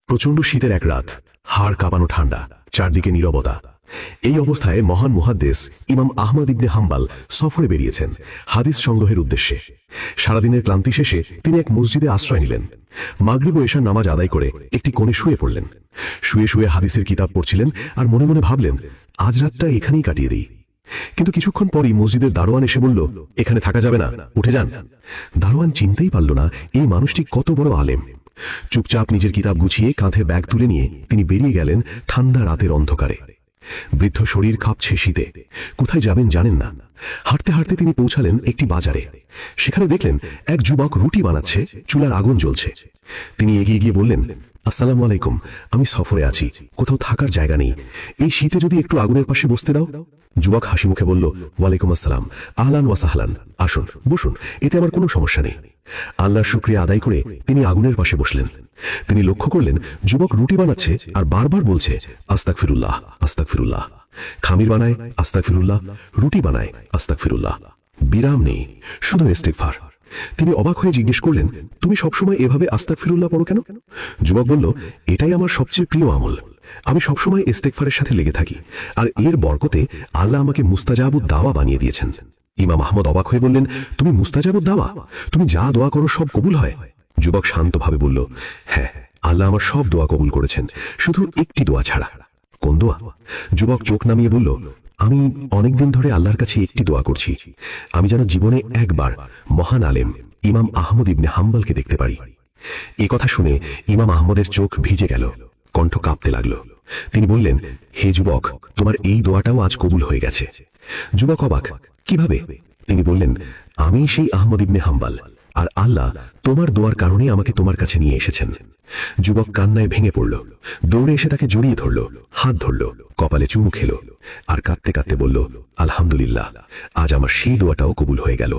প্রচন্ড শীতের এক রাত, হাড় কাঁপানো ঠান্ডা, চারদিকে নীরবতা। এই অবস্থায় মহান মুহাদ্দিস ইমাম আহমদ ইবনে হাম্বাল সফরে বেরিয়েছেন হাদিস সংগ্রহের উদ্দেশ্যে। সারাদিনের ক্লান্তি শেষে তিনি এক মসজিদে আশ্রয় নিলেন। মাগরিব ও এশার নামাজ আদায় করে একটি কোণে শুয়ে পড়লেন। শুয়ে শুয়ে হাদিসের কিতাব পড়ছিলেন আর মনে মনে ভাবলেন, আজ রাতটা এখানেই কাটিয়ে দিই। কিন্তু কিছুক্ষণ পরই মসজিদের দারোয়ান এসে বলল, এখানে থাকা যাবে না, উঠে যান। দারোয়ান চিনতেই পারল না এই মানুষটি কত বড় আলেম। চুপচাপ নিজের কিতাব গুছিয়ে কাঁধে ব্যাগ তুলে নিয়ে তিনি বেরিয়ে গেলেন ঠান্ডা রাতের অন্ধকারে। বৃদ্ধ শরীর কাঁপছে শীতে, কোথায় যাবেন জানেন না। হাঁটতে হাঁটতে তিনি পৌঁছালেন একটি বাজারে। সেখানে দেখলেন এক যুবক রুটি বানাচ্ছে, চুলার আগুন জ্বলছে। তিনি এগিয়ে গিয়ে বললেন, আসসালামু আলাইকুম, আমি সফরে আছি, কোথাও থাকার জায়গা নেই, এই শীতে যদি একটু আগুনের পাশে বসতে দাও। যুবক হাসি মুখে বলল, ওয়ালাইকুম আসসালাম, আহলান ওয়া সাহলান, আসুন বসুন, এতে আমার কোনো সমস্যা নেই। আল্লাহর শুকরিয়া আদায় করে তিনি আগুনের পাশে বসলেন। তিনি লক্ষ্য করলেন যুবক রুটি বানাচ্ছে আর বারবার বলছে, আস্তাগফিরুল্লাহ আস্তাগফিরুল্লাহ। খামির বানায় আস্তাগফিরুল্লাহ, রুটি বানায় আস্তাগফিরুল্লাহ। বিরাম নেই, শুধু ইস্তিগফার। তিনি অবাক হয়ে জিজ্ঞেস করলেন, তুমি সবসময় এভাবে আস্তাগফিরুল্লাহ পড়ো কেন? যুবক বলল, এটাই আমার সবচেয়ে প্রিয় আমল। আমি সবসময় ইস্তেগফারের সাথে লেগে থাকি, আর এর বরকতে আল্লাহ আমাকে মুস্তাজাবুদ দাওয়া বানিয়ে দিয়েছেন। ইমাম আহমদ অবাক হয়ে বললেন, তুমি মুস্তাজাবুদ দাওয়া? তুমি যা দোয়া করো সব কবুল হয়? যুবক শান্তভাবে বলল, হ্যাঁ, আল্লাহ আমার সব দোয়া কবুল করেছেন, শুধু একটি দোয়া ছাড়া। কোন দোয়া? যুবক চোখ নামিয়ে বলল, আমি অনেকদিন ধরে আল্লাহর কাছে একটি দোয়া করছি, আমি যেন জীবনে একবার মহান আলেম ইমাম আহমদ ইবনে হাম্বলকে দেখতে পারি। এ কথা শুনে ইমাম আহমদের চোখ ভিজে গেল, কণ্ঠ কাঁপতে লাগলো। তিনি বললেন, হে যুবক, তোমার এই দোয়াটাও আজ কবুল হয়ে গেছে। যুবক অবাক, কিভাবে? তিনি বললেন, আমি সেই আহমদ ইবনে হাম্বল, আর আল্লাহ তোমার দোয়ার কারণে আমাকে তোমার কাছে নিয়ে এসেছেন। যুবক কান্নায় ভেঙে পড়ল, দৌড়ে এসে তাকে জড়িয়ে ধরল, হাত ধরল, কপালে চুমু খেল, আর কাঁদতে কাঁদতে বলল, আলহামদুলিল্লাহ, আজ আমার সেই দোয়াটাও কবুল হয়ে গেল।